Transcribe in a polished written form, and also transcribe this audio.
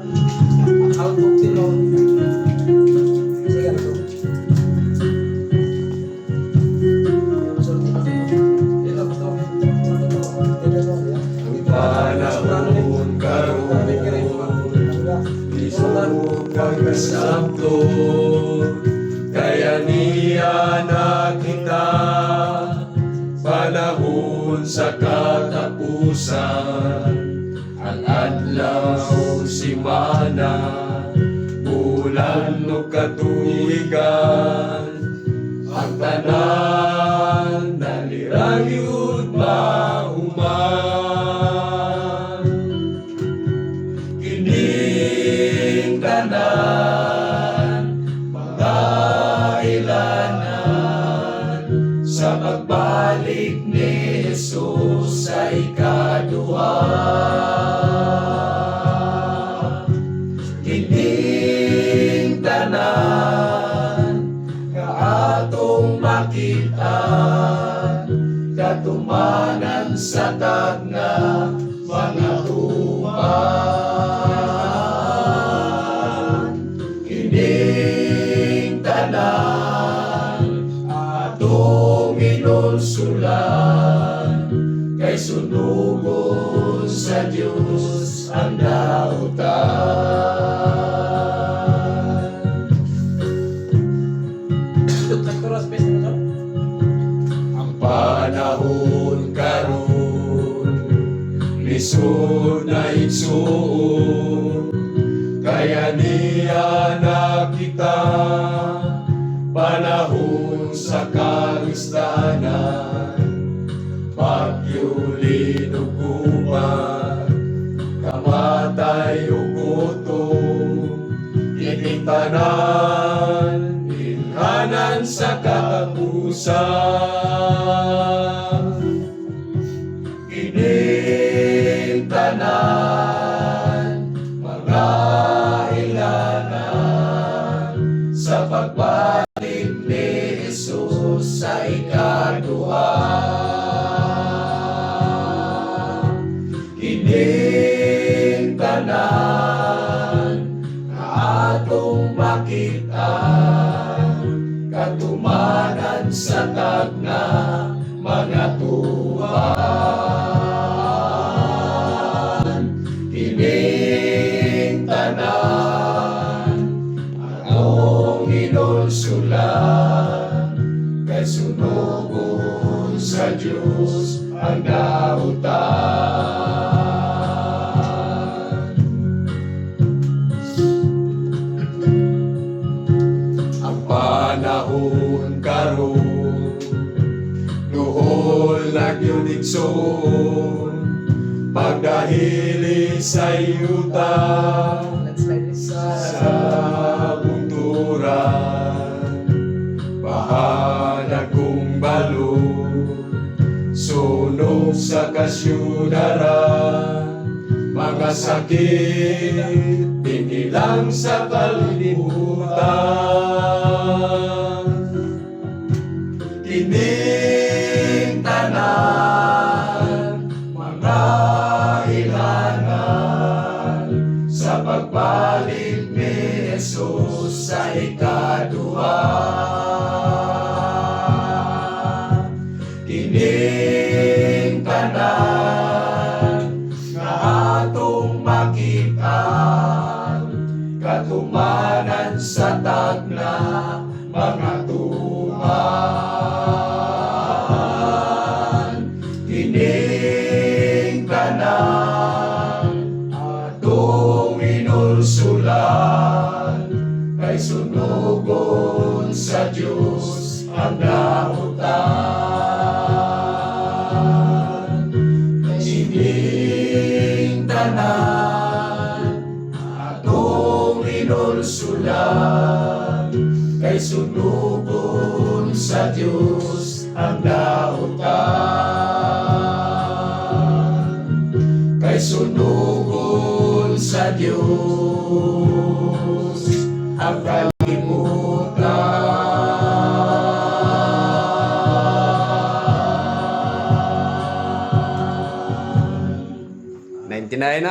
Outlook din mo. Sige, ano to? Panahon karon, isog kang kasabto, kaya niya na kita. Panahon sa katapusan, ang adlaw simana, bulan no katuigan, ang tanan nalirang yun mahuman. Kining tanan mga ilanan sa pagbalik ni Jesus sa ikaduha. Kining tanan nga atong makita, katumanan sa tagna mga tuman. Kining tanan atong inulsulan, kay sunugon sa Diyos ang dautan. Ang panahon karon, lisod na igsuon, kaya niya na kita. Panahon sa kalistanan, pagyulin o gubat, kamatay o gutom, iting tanan, inhanan sa katapusan. Kining tanan mga ilanan sa pagbalik ni Jesus sa ikaduha. Kining tanan nga atong makita, katumanan sa tagna mga tuman. Kining tanan atong inulsulan, kay sunugon sa Diyos ang dautan. Ang panahon karon, duhol nagyudigson, pagdahili sa yuta, sa bunturan, bahala kong balo, sunog sa kasyudaran, mga sakit, pinilang sa kalibutan. Kining tanan mga ilanan sa pagbalik ni Jesus sa ikaduha. Kining tanan nga atong makita, katumanan sa tagna mga tuman. Kining tanan atong inulsulan, kay sunugon sa Diyos ang dautan. Kining tanan atong inulsulan, kay sunugon sa Diyos ang dautan. Kay sunugon sa Diyos ang kalimutan. 99 na.